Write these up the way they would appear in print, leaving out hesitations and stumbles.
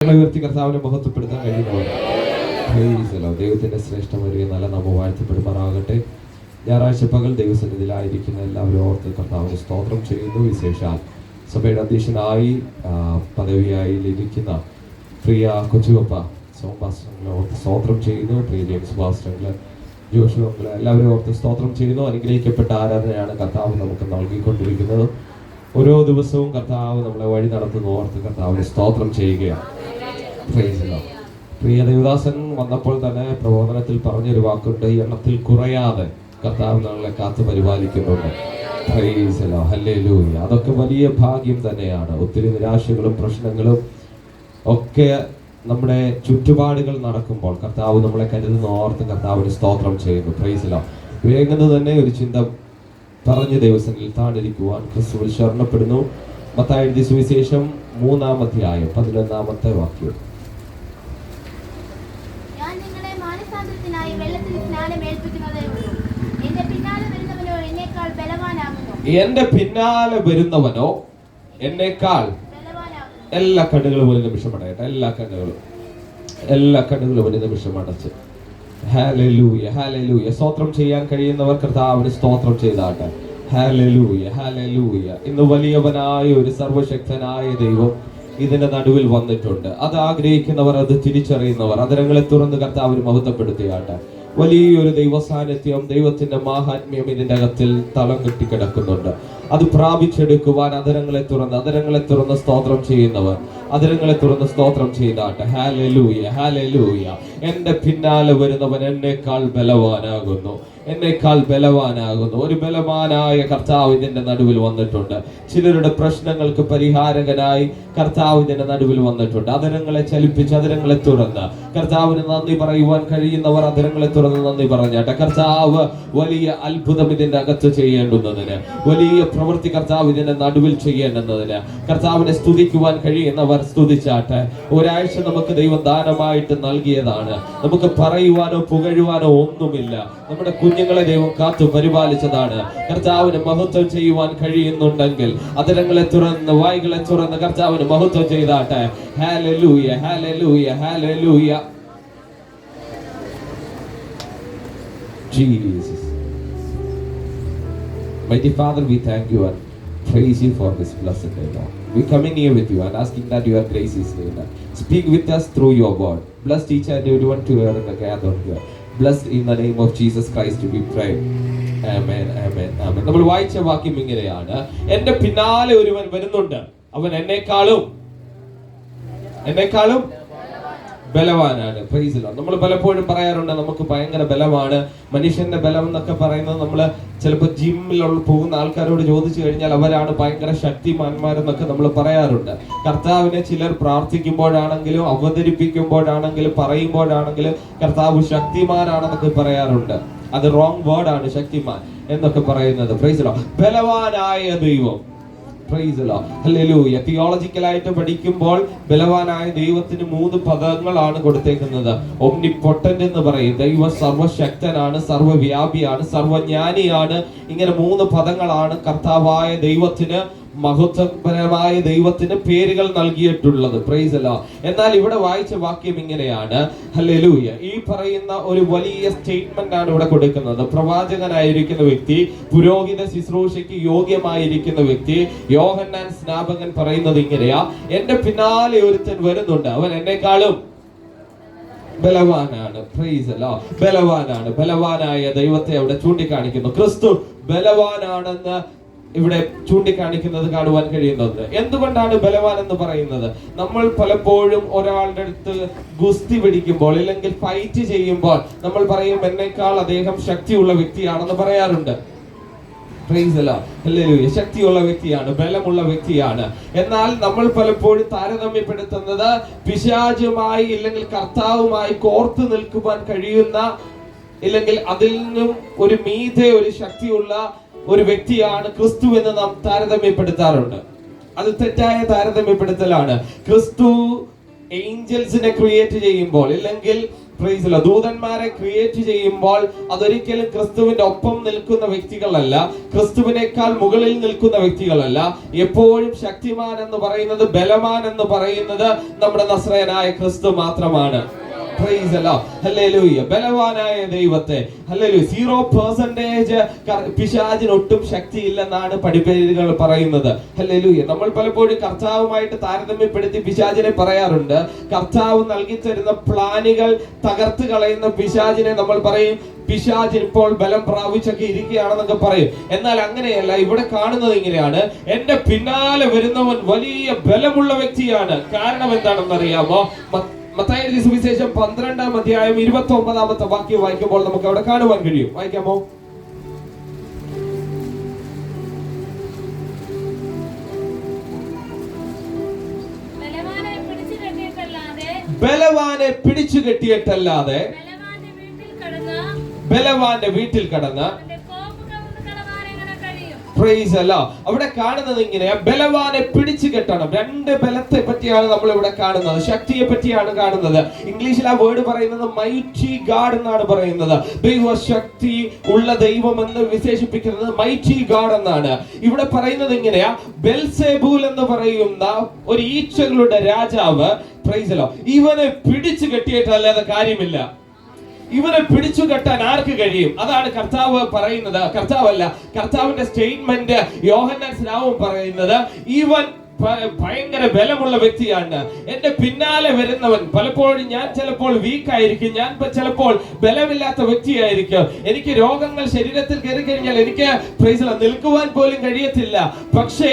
ഉയർത്തി കർത്താവിനെ മഹത്വപ്പെടുത്താൻ കഴിയുന്നവർ ദൈവത്തിന്റെ ശ്രേഷ്ഠമേറിയ നല്ല നാമം വാഴ്ത്തപ്പെടുമാറാകട്ടെ. ഞായറാഴ്ച പകൽ ദൈവസന്നിധിയിലായിരിക്കുന്ന എല്ലാവരും ഓർത്ത് കർത്താവിന് സ്തോത്രം ചെയ്യുന്നു. വിശേഷാൽ സഭയുടെ അധ്യക്ഷനായി പദവിയായി ഇരിക്കുന്ന പ്രിയ കൊച്ചുവപ്പ സോംഭാസ്ത്രങ്ങളെ ഓർത്ത് സ്തോത്രം ചെയ്യുന്നു. പ്രിയ ജെയിംസ് ഭാസ്ത്രങ്ങള്, ജോഷുവങ്ങള് എല്ലാവരും ഓർത്ത് സ്തോത്രം ചെയ്യുന്നു. അനുഗ്രഹിക്കപ്പെട്ട ആരാധനയാണ് കർത്താവ് നമുക്ക് നൽകിക്കൊണ്ടിരിക്കുന്നത്. ഓരോ ദിവസവും കർത്താവ് നമ്മളെ വഴി നടത്തുന്ന ഓർത്ത് കർത്താവിന് സ്തോത്രം ചെയ്യുകയാണ്. പ്രിയ ദേവദാസൻ വന്നപ്പോൾ തന്നെ പ്രബോധനത്തിൽ പറഞ്ഞൊരു വാക്കുണ്ട്, എണ്ണത്തിൽ കുറയാതെ കർത്താവ് നമ്മളെ കാത്തു പരിപാലിക്കുന്നുണ്ട്. ഹല്ലേലൂയ. അതൊക്കെ വലിയ ഭാഗ്യം തന്നെയാണ്. ഒത്തിരി നിരാശകളും പ്രശ്നങ്ങളും ഒക്കെ നമ്മുടെ ചുറ്റുപാടുകൾ നടക്കുമ്പോൾ കർത്താവ് നമ്മളെ കരുതുന്ന ഓർത്ത് കർത്താവിന് സ്തോത്രം ചെയ്യുന്നു. Praise lord. വേഗം തന്നെ ഒരു ചിന്ത പറഞ്ഞ ദിവസങ്ങളിൽ താണ്ടിരിക്കുവാൻ ക്രിസ്തുവിൽ ശരണപ്പെടുന്നു. മത്തായി എഴുതിയ സുവിശേഷം 3-ാം അധ്യായം 11-ാമത്തെ വാക്യം. എന്റെ പിന്നാലെ വരുന്നവനോ എന്നേക്കാൾ എല്ലാ കണ്ണുകളും ഒരു നിമിഷം അടയട്ടെ. എല്ലാ കണ്ണുകളും ഒരു നിമിഷം അടച്ച് ഹല്ലേലൂയ, ഹല്ലേലൂയ. സ്തോത്രം ചെയ്യാൻ കഴിയുന്നവർ കർത്താവിന് സ്തോത്രം ചെയ്താട്ടെ. Hallelujah, hallelujah. ഇന്ന് വലിയവനായ ഒരു സർവശക്തനായ ദൈവം ഇതിന്റെ നടുവിൽ വന്നിട്ടുണ്ട്. അത് ആഗ്രഹിക്കുന്നവർ, അത് തിരിച്ചറിയുന്നവർ അതരങ്ങളെ തുറന്ന് കർത്താവിന് മഹത്വപ്പെടുത്തിയാട്ടെ. വലിയൊരു ദൈവ സാന്നിധ്യം, ദൈവത്തിന്റെ മാഹാത്മ്യം ഇതിന്റെ അകത്തിൽ തളം കെട്ടിക്കിടക്കുന്നുണ്ട്. അത് പ്രാപിച്ചെടുക്കുവാൻ അതരങ്ങളെ തുറന്ന് സ്തോത്രം ചെയ്യുന്നവർ അതരങ്ങളെ തുറന്ന് സ്തോത്രം ചെയ്താട്ടെ. Hallelujah, hallelujah. എന്റെ പിന്നാലെ വരുന്നവൻ എന്നേക്കാൾ ബലവാനാകുന്നു. ഒരു ബലവാനായ കർത്താവ് ഇതിന്റെ നടുവിൽ വന്നിട്ടുണ്ട്. ചിലരുടെ പ്രശ്നങ്ങൾക്ക് പരിഹാരകനായി കർത്താവ് ഇതിന്റെ നടുവിൽ വന്നിട്ടുണ്ട്. അതരങ്ങളെ ചലിപ്പിച്ച് അതരങ്ങളെ തുറന്ന് കർത്താവിന് നന്ദി പറയുവാൻ കഴിയുന്നവർ അതരങ്ങളെ തുറന്ന് നന്ദി പറഞ്ഞാട്ടെ. കർത്താവ് വലിയ അത്ഭുതം ഇതിന്റെ അകത്ത് ചെയ്യേണ്ടുന്നതിന്, വലിയ പ്രവൃത്തി കർത്താവ് ഇതിന്റെ നടുവിൽ ചെയ്യേണ്ടുന്നതിന് കർത്താവിനെ സ്തുതിക്കുവാൻ കഴിയുന്നവർ സ്തുതിച്ചാട്ടെ. ഒരാഴ്ച നമുക്ക് ദൈവം ദാനമായിട്ട് നൽകിയതാണ്. നമുക്ക് പറയുവാനോ പുകഴുവാനോ ഒന്നുമില്ല. നമ്മുടെ കുഞ്ഞുങ്ങളെ ദൈവം കാത്തു പരിപാലിച്ചതാണ്. കർത്താവിന് മഹത്വം ചെയ്യുവാൻ കഴിയുന്നുണ്ടെങ്കിൽ അതരങ്ങളെ തുറന്ന് വായ്കളെ തുറന്ന് കർത്താവിന് മഹത്വം ചെയ്താട്ടെ. Hallelujah, hallelujah, hallelujah. Jesus. Mighty Father, we thank you and praise you for this blessed day, Lord. We coming here with you and asking that your grace is near. Speak with us through your word. Bless each and everyone to hear and gather here. Blessed in the name of Jesus Christ we pray. Amen, amen, amen. നമ്മൾ വായിച്ച വാക്യം ഇങ്ങനെയാണ്, എന്റെ പിന്നാലെ ഒരുവൻ വരുന്നുണ്ട്, അവൻ എന്നേക്കാളും ബലവാനാണ്. Praise the lord. നമ്മൾ പലപ്പോഴും പറയാറുണ്ട് നമുക്ക് ഭയങ്കര ബലമാണ്. മനുഷ്യന്റെ ബലം എന്നൊക്കെ പറയുന്നത് നമ്മൾ ചിലപ്പോൾ ജിമ്മിൽ പോകുന്ന ആൾക്കാരോട് ചോദിച്ചു കഴിഞ്ഞാൽ അവരാണ് ഭയങ്കര ശക്തിമാന്മാരെന്നൊക്കെ നമ്മൾ പറയാറുണ്ട്. കർത്താവിനെ ചിലർ പ്രാർത്ഥിക്കുമ്പോഴാണെങ്കിലും അവതരിപ്പിക്കുമ്പോഴാണെങ്കിലും പറയുമ്പോഴാണെങ്കിലും കർത്താവ് ശക്തിമാനാണെന്നൊക്കെ പറയാറുണ്ട്. അത് റോങ് വേർഡാണ് ശക്തിമാൻ എന്നൊക്കെ പറയുന്നത്. Praise the lord. ബലവാനായ ദൈവം. തിയോളജിക്കലായിട്ട് പഠിക്കുമ്പോൾ ബലവാനായ ദൈവത്തിന് 3 പദങ്ങളാണ് കൊടുത്തേക്കുന്നത്. ഒംനിപൊട്ടന്റ് എന്ന് പറയും. ദൈവം സർവശക്തനാണ്, സർവവ്യാപിയാണ്, സർവജ്ഞാനിയാണ്. ഇങ്ങനെ 3 പദങ്ങളാണ് കർത്താവായ ദൈവത്തിന്, മഹത്വപരമായ ദൈവത്തിന് പേരുകൾ നൽകിയിട്ടുള്ളത്. Price the Lord. എന്നാൽ ഇവിടെ വായിച്ച വാക്യം ഇങ്ങനെയാണ്, ഹല്ലേലൂയ. ഈ പറയുന്ന ഒരു വലിയ സ്റ്റേറ്റ്മെന്റ് ആണ് ഇവിടെ കൊടുക്കുന്നത്. പ്രവാചകനായിരിക്കുന്ന വ്യക്തി, പുരോഹിത ശുശ്രൂഷയ്ക്ക് യോഗ്യമായിരിക്കുന്ന വ്യക്തി യോഹന്നാൻ സ്നാപകൻ പറയുന്നത് ഇങ്ങനെയാ, എന്റെ പിന്നാലെ ഒരുത്തൻ വരുന്നുണ്ട്, അവൻ എന്നെക്കാളും ബലവാനാണ്. Praise the lord. ബലവാനായ ദൈവത്തെ അവിടെ ചൂണ്ടിക്കാണിക്കുന്നു. ക്രിസ്തു ബലവാനാണെന്ന് ഇവിടെ ചൂണ്ടിക്കാണിക്കുന്നത് കാണുവാൻ കഴിയുന്നത്. എന്തുകൊണ്ടാണ് ബലവാൻ എന്ന് പറയുന്നത്? നമ്മൾ പലപ്പോഴും ഒരാളുടെ അടുത്ത് ഗുസ്തി പിടിക്കുമ്പോൾ അല്ലെങ്കിൽ ഫൈറ്റ് ചെയ്യുമ്പോൾ നമ്മൾ പറയും എന്നേക്കാൾ അദ്ദേഹം ശക്തിയുള്ള വ്യക്തിയാണെന്ന് പറയാറുണ്ട്. Price the Lord. ഹല്ലേലൂയ. ശക്തിയുള്ള വ്യക്തിയാണ്, ബലമുള്ള വ്യക്തിയാണ്. എന്നാൽ നമ്മൾ പലപ്പോഴും താരതമ്യപ്പെടുത്തുന്നത് പിശാചുമായി ഇല്ലെങ്കിൽ കർത്താവുമായി കോർത്തു നിൽക്കുവാൻ കഴിയുന്ന ഇല്ലെങ്കിൽ അതിൽ നിന്നും ഒരു മീതെ ഒരു ശക്തിയുള്ള ഒരു വ്യക്തിയാണ് ക്രിസ്തു എന്ന് നാം താരതമ്യപ്പെടുത്താറുണ്ട്. അത് തെറ്റായ താരതമ്യപ്പെടുത്തലാണ്. ക്രിസ്തു ഏഞ്ചൽസിനെ ക്രിയേറ്റ് ചെയ്യുമ്പോൾ ഇല്ലെങ്കിൽ ദൂതന്മാരെ ക്രിയേറ്റ് ചെയ്യുമ്പോൾ അതൊരിക്കലും ക്രിസ്തുവിന്റെ ഒപ്പം നിൽക്കുന്ന വ്യക്തികളല്ല, ക്രിസ്തുവിനേക്കാൾ മുകളിൽ നിൽക്കുന്ന വ്യക്തികളല്ല. എപ്പോഴും ശക്തിമാൻ എന്ന് പറയുന്നത്, ബലവാൻ എന്ന് പറയുന്നത് നമ്മുടെ നസ്രയനായ ക്രിസ്തു മാത്രമാണ്. ബലവാനായ ദൈവത്തെ 0% പിശാചിന് ഒട്ടും ശക്തിയില്ലെന്നാണ് പഠിപ്പേരുകൾ പറയുന്നത്. നമ്മൾ പലപ്പോഴും കർത്താവുമായിട്ട് താരതമ്യപ്പെടുത്തി പിശാചിനെ പറയാറുണ്ട്. കർത്താവ് നൽകി തരുന്ന പ്ലാനുകൾ തകർത്ത് കളയുന്ന പിശാചിനെ നമ്മൾ പറയും പിശാചിന് ഇപ്പോൾ ബലം പ്രാപിച്ചൊക്കെ ഇരിക്കുകയാണെന്നൊക്കെ പറയും. എന്നാൽ അങ്ങനെയല്ല, ഇവിടെ കാണുന്നത് ഇങ്ങനെയാണ്: എന്റെ പിന്നാലെ വരുന്നവൻ വലിയ ബലമുള്ള വ്യക്തിയാണ്. കാരണം എന്താണെന്ന് അറിയാമോ? മത്തായി എഴുതിയ സുവിശേഷം 12-ാം അധ്യായം 29-ാമത്തെ വാക്യം വായിക്കുമ്പോൾ നമുക്ക് അവിടെ കാണുവാൻ കഴിയും. വായിക്കാമോ? ബലവാനെ പിടിച്ചു കെട്ടിയിട്ടല്ലാതെ ബലവാന്റെ വീട്ടിൽ കടന്ന് അവിടെ കാണുന്നത് ഇങ്ങനെയാ: ബലവാനെ പിടിച്ചു കെട്ടണം. രണ്ട് ബലത്തെ പറ്റിയാണ് നമ്മൾ ഇവിടെ കാണുന്നത്, ശക്തിയെ പറ്റിയാണ് കാണുന്നത്. ഇംഗ്ലീഷിൽ ആ വേർഡ് പറയുന്നത് മൈറ്റി ഗാഡ് എന്നാണ് പറയുന്നത്. ദൈവശക്തി ഉള്ള ദൈവം എന്ന് വിശേഷിപ്പിക്കുന്നത് മൈറ്റി ഗാഡ് എന്നാണ്. ഇവിടെ പറയുന്നത് ഇങ്ങനെയാ: ബെൽസെബൂൽ എന്ന് പറയുന്ന ഒരു ഈച്ചകളുടെ രാജാവ്, ഇവനെ പിടിച്ചു കെട്ടിയിട്ടല്ലാതെ കാര്യമില്ല. ഇവരെ പിടിച്ചു കെട്ടാൻ ആർക്ക് കഴിയും? അതാണ് കർത്താവ് പറയുന്നത്. കർത്താവിന്റെ സ്റ്റേറ്റ്മെന്റ് യോഹന്നാൻ സ്നാപകൻ പറയുന്നത്, ഇവൻ ഭയങ്കര ബലമുള്ള വ്യക്തിയാണ്. എന്റെ പിന്നാലെ വരുന്നവൻ, പലപ്പോഴും ഞാൻ ചിലപ്പോൾ വീക്കായിരിക്കും, ഞാൻ ചിലപ്പോൾ ബലമില്ലാത്ത വ്യക്തിയായിരിക്കും, എനിക്ക് രോഗങ്ങൾ ശരീരത്തിൽ കയറി കഴിഞ്ഞാൽ എനിക്ക് നിൽക്കുവാൻ പോലും കഴിയത്തില്ല. പക്ഷേ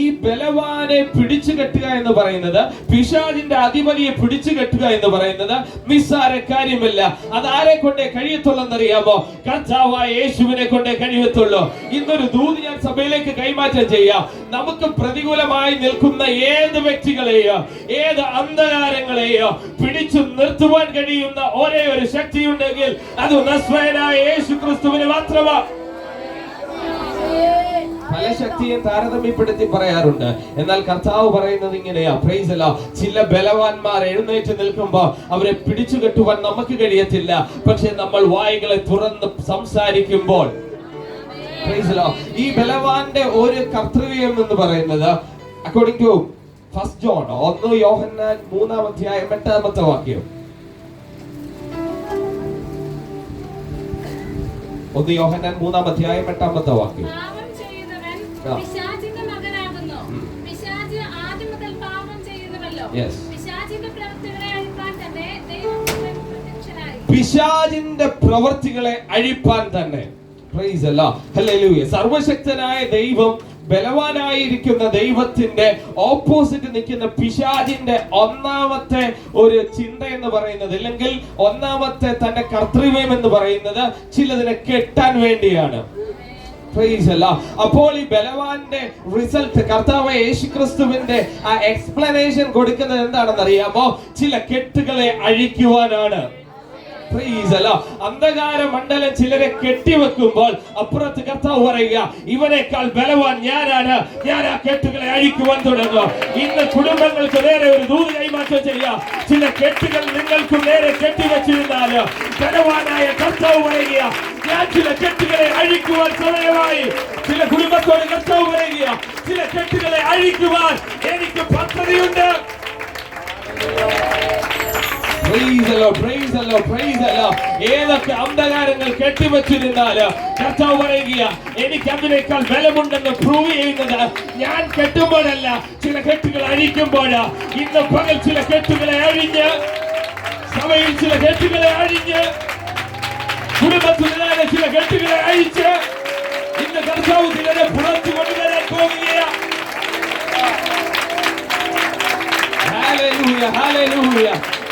ഈ ബലവാനെ പിടിച്ചു കെട്ടുക എന്ന് പറയുന്നത്, പിശാചിന്റെ അധിപതിയെ പിടിച്ചു കെട്ടുക എന്ന് പറയുന്നത് നിസ്സാര കാര്യമല്ല. അതാരെ കൊണ്ടേ കഴിയത്തുള്ളെന്നറിയാമോ? കർത്താവായ യേശുവിനെ കൊണ്ടേ കഴിയത്തുള്ളൂ. ഇന്നൊരു ദൂത് ഞാൻ സഭയിലേക്ക് കൈമാറ്റം ചെയ്യാം. നമുക്ക് പ്രതികൂലമായി നിൽക്കുന്ന ഏത് വ്യക്തികളെയോ ഏത് അന്ധകാരങ്ങളെയോ പിടിച്ചു നിർത്തുവാൻ കഴിയുന്ന ഒരേ ഒരു ശക്തിയുണ്ടെങ്കിൽ അത് നസ്രയനായ യേശു ക്രിസ്തുവിന് മാത്രമാണ്. പല ശക്തിയെ താരതമ്യപ്പെടുത്തി പറയാറുണ്ട്. എന്നാൽ കർത്താവ് പറയുന്നത് ഇങ്ങനെയാ: ചില ബലവാന്മാർ എഴുന്നേറ്റ് നിൽക്കുമ്പോൾ അവരെ പിടിച്ചു കെട്ടുവാൻ നമുക്ക് കഴിയത്തില്ല. പക്ഷെ നമ്മൾ വായികളെ തുറന്ന് സംസാരിക്കുമ്പോൾ ഈ ബലവാന്റെ ഒരു കർത്തവ്യം എന്ന് പറയുന്നത്, അക്കോർഡിംഗ് ടു 1 ജോൺ 1 യോഹന്നാൻ 3-ാം അധ്യായം 8-ാമത്തെ വാക്യം, 1 യോഹന്നാൻ 3-ാം അധ്യായം 8-ാമത്തെ വാക്യം, പിശാചിന്റെ പ്രവൃത്തികളെ അഴിപ്പാൻ തന്നെ. സർവശക്തനായ ദൈവം, ബലവാനായിരിക്കുന്ന ദൈവത്തിന്റെ ഓപ്പോസിറ്റ് നിൽക്കുന്ന പിശാചിന്റെ ഒന്നാമത്തെ ഒരു ചിന്ത എന്ന് പറയുന്നത്, അല്ലെങ്കിൽ ഒന്നാമത്തെ തന്റെ കർത്തവ്യം എന്ന് പറയുന്നത് ചിലതിനെ കെട്ടാൻ വേണ്ടിയാണ്. അപ്പോൾ ഈ ബലവാന്റെ റിസൾട്ട്, കർത്താവ് യേശുക്രിസ്തുവിന്റെ ആ എക്സ്പ്ലനേഷൻ കൊടുക്കുന്നത് എന്താണെന്ന് അറിയാമോ? ചില കെട്ടുകളെ അഴിക്കുവാനാണ്. അന്ധകാര മണ്ഡലം ചിലരെ കെട്ടിവെക്കുമ്പോൾ അപ്പുറത്ത് കർത്താവ് പറയുക, ഇവനേക്കാൾ ബലവാൻ ഞാനാണ്, ഞാൻ ആ കെട്ടുകളെ അഴിക്കുവാൻ തുടങ്ങും. ഇന്ന് കുടുംബങ്ങൾക്ക് നേരെ ഒരു ദൂത് കൈമാറ്റം ചെയ്യാം. ചില കെട്ടുകൾ നിങ്ങൾക്ക് നേരെ കെട്ടിവെച്ചിരുന്നാൽ ബലവാനായ കർത്താവ് പറയുക, ഞാൻ ചില കെട്ടുകളെ അഴിക്കുവാൻ സമയമായി. ചില കുടുംബത്തോട് കർത്താവ് പറയുക, ചില കെട്ടുകളെ അഴിക്കുവാൻ എനിക്ക് പദ്ധതിയുണ്ട്. ഏതൊക്കെ അന്ധകാരങ്ങൾ കെട്ടിവെച്ചിരുന്നാല് കർത്താവ് പറയുക, എനിക്ക് അതിനേക്കാൾ ബലമുണ്ടെന്ന് പ്രൂവ് ചെയ്യുന്നത് ഞാൻ കെട്ടുമ്പോഴല്ല, ചില കെട്ടുകൾ അഴിക്കുമ്പോഴാ. ഇന്ന് പകൽ ചില കെട്ടുകളെ അഴിഞ്ഞ്, സഭയിൽ ചില കെട്ടുകളെ അഴിഞ്ഞ്, കുടുംബത്തിലെ ചില കെട്ടുകളെ അഴിച്ച് ഇന്ന് കർത്താവ് ചിലരെ പുറത്തു കൊണ്ടുവരാൻ പോവുകയാണ്. Hallelujah, hallelujah.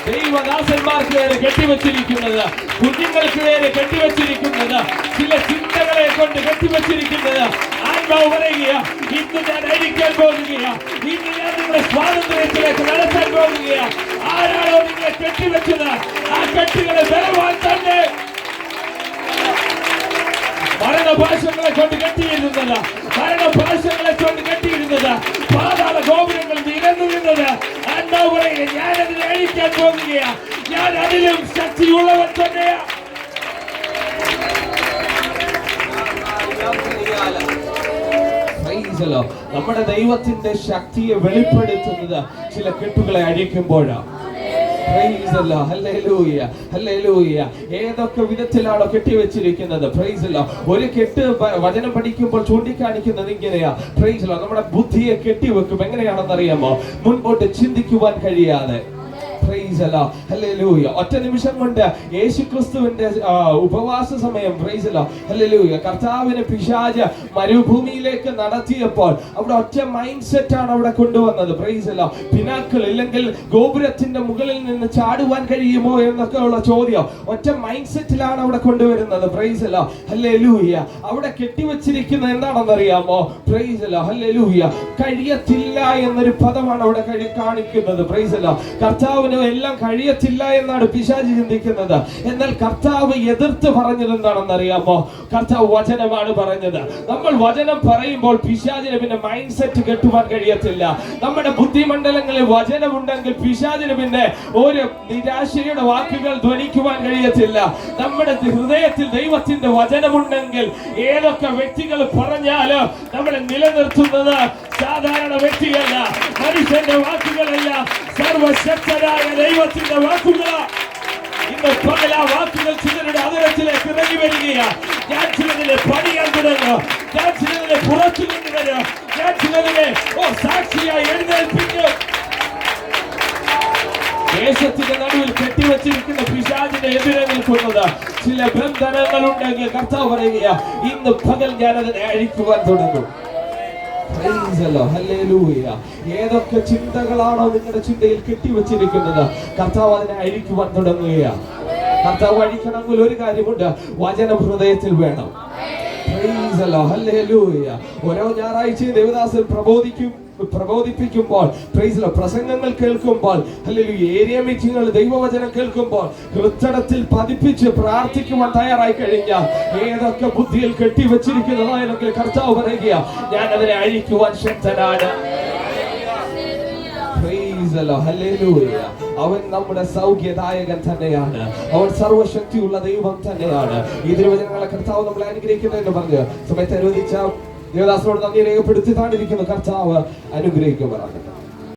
ദൈവദാസന്മാർക്ക് നേരെ കെട്ടിവെച്ചിരിക്കുന്നത്, കുഞ്ഞുങ്ങൾക്ക് നേരെ കെട്ടിവെച്ചിരിക്കുന്നത്, ചില ചിന്തകളെ കൊണ്ട് കെട്ടിവെച്ചിരിക്കുന്നത് ആത്മാവ് പറയുക, ഇന്ന് ഞാൻ അഴിക്കാൻ പോകുകയാ, ഇന്ന് ഞാൻ നിങ്ങളുടെ സ്വാതന്ത്ര്യത്തിലേക്ക് നടത്താൻ പോകുകയാ. ആരാണോ നിങ്ങളെ കെട്ടിവെച്ചത് ആ കെട്ടുകളെ ബലവാൻ തന്നെ. മരണഭാഷങ്ങളെ കൊണ്ട് കെട്ടിയിരുന്നത്, മരണഭാഷങ്ങളെ കൊണ്ട് കെട്ടിയിരുന്നത്, പാതാള ഗോപുരങ്ങൾ നിരന്നു നിന്നത്, കർത്താവ് പറയുക, ഞാൻ അതിനെ അഴിക്കാൻ പോകുകയാ, ഞാൻ അതിലും ശക്തിയുള്ളവൻ തന്നെയാ. നമ്മുടെ ദൈവത്തിന്റെ ശക്തിയെ വെളിപ്പെടുത്തുന്നത് ചില കെട്ടുകളെ അഴിക്കുമ്പോഴാണ്. ഏതൊക്കെ വിധത്തിലാണോ കെട്ടിവെച്ചിരിക്കുന്നത്, ഒരു കെട്ട് വചനം പഠിക്കുമ്പോൾ ചൂണ്ടിക്കാണിക്കുന്നത് ഇങ്ങനെയാ. നമ്മുടെ ബുദ്ധിയെ കെട്ടിവെക്കും. എങ്ങനെയാണെന്നറിയാമോ? മുൻപോട്ട് ചിന്തിക്കുവാൻ കഴിയാതെ. ഒറ്റ നിമിഷം കൊണ്ട് യേശുക്രിസ്തുവിന്റെ ഉപവാസ സമയം കർത്താവിനെ പിശാച് മരുഭൂമിയിലേക്ക് നടത്തിയപ്പോൾ അവിടെ ഒറ്റ മൈൻഡ് സെറ്റ് ആണ് അവിടെ കൊണ്ടുവന്നത്. പിനാക്കൾ ഇല്ലെങ്കിൽ ഗോപുരത്തിന്റെ മുകളിൽ നിന്ന് ചാടുവാൻ കഴിയുമോ എന്നൊക്കെ ഉള്ള ചോദ്യം ഒറ്റ മൈൻഡ് സെറ്റിലാണ് അവിടെ കൊണ്ടുവരുന്നത്. അവിടെ കെട്ടിവെച്ചിരിക്കുന്നത് എന്താണെന്നറിയാമോ? കഴിയത്തില്ല എന്നൊരു പദമാണ് അവിടെ കാണിക്കുന്നത്. കർത്താവിന് എല്ലാം കഴിയത്തില്ല എന്നാണ് പിശാച് ചിന്തിക്കുന്നത്. എന്നാൽ കർത്താവ് എതിർത്ത് പറഞ്ഞത് എന്താണെന്നറിയാമോ? കർത്താവ് വചനമാണ് പറഞ്ഞത്. നമ്മൾ വചനം പറയുമ്പോൾ പിശാചിന് പിന്നെ മൈൻഡ് സെറ്റ് കെട്ടുവാൻ കഴിയത്തില്ല. നമ്മുടെ ബുദ്ധിമണ്ഡലങ്ങളിൽ വചനമുണ്ടെങ്കിൽ പിശാചിന് പിന്നെ ഒരു നിരാശയുടെ വാക്കുകൾ ധ്വനിക്കുവാൻ കഴിയത്തില്ല. നമ്മുടെ ഹൃദയത്തിൽ ദൈവത്തിന്റെ വചനമുണ്ടെങ്കിൽ ഏതൊക്കെ വ്യക്തികൾ പറഞ്ഞാലും നമ്മളെ നിലനിർത്തുന്നത് സാധാരണ വ്യക്തിയല്ല, മനുഷ്യന്റെ വാക്കുകളല്ല, സർവശക്തനായ ദൈവത്തിന്റെ വാക്കുകളാ. ഇന്ന് പകൽ ആ വാക്കുകൾ ചിലരുടെ അതിരത്തിലേക്ക് ഇറങ്ങി വരികയാ. ഞാൻ ചിലതിനെ പണിയാൻ തുടങ്ങും, ഞാൻ ചിലതിനെ പുറത്തു കൊണ്ടുവരും, ഞാൻ ചിലതിനെ സാക്ഷിയായി എഴുന്നേൽപ്പിക്കും. ദേശത്തിന്റെ നടുവിൽ കെട്ടിവെച്ചിരിക്കുന്ന പിശാചിനെ എതിരെ നിൽക്കുന്നത് ചില ബന്ധനങ്ങളുണ്ടെങ്കിൽ കർത്താവ് പറയുക, ഇന്ന് പകൽ ഞാൻ അതിനെ അഴിക്കുവാൻ തുടങ്ങും. ഏതൊക്കെ ചിന്തകളാണോ നിങ്ങളുടെ ചിന്തയിൽ കെട്ടിവെച്ചിരിക്കുന്നത്, കർത്താവ് അതിനെ അഴിക്കുവാൻ തുടങ്ങുകയാണ്. കർത്താവ് അഴിക്കണമെങ്കിൽ ഒരു കാര്യമുണ്ട്, വചനം ഹൃദയത്തിൽ വേണം. ഓരോ ഞായറാഴ്ചയും ദേവദാസൻ പ്രബോധിപ്പിക്കുമ്പോൾ, പ്രസംഗങ്ങൾ കേൾക്കുമ്പോൾ, ഏരിയ മീറ്റിങ്ങുകൾ ദൈവവചനം കേൾക്കുമ്പോൾ ഹൃദയത്തിൽ പതിപ്പിച്ച് പ്രാർത്ഥിക്കുവാൻ തയ്യാറായി കഴിഞ്ഞാൽ ഏതൊക്കെ ബുദ്ധിയിൽ കെട്ടിവെച്ചിരിക്കുന്നതായെങ്കിൽ കർത്താവ് പറയുക, ഞാൻ അതിനെ അഴിക്കുവാൻ ശക്തനാണ്. അവൻ നമ്മുടെ സൗഖ്യദായകൻ തന്നെയാണ്, അവൻ സർവശക്തിയുള്ള ദൈവം തന്നെയാണ്. ഈ തിരുവചനങ്ങളെ കർത്താവ് നമ്മളെ അനുഗ്രഹിക്കുന്നതെന്ന് പറഞ്ഞ് സമയത്ത് അനുവദിച്ച ദേവദാസനോട് നന്ദി രേഖപ്പെടുത്തി താണ്ടിരിക്കുന്ന കർത്താവ് അനുഗ്രഹിക്കുമാറാകട്ടെ.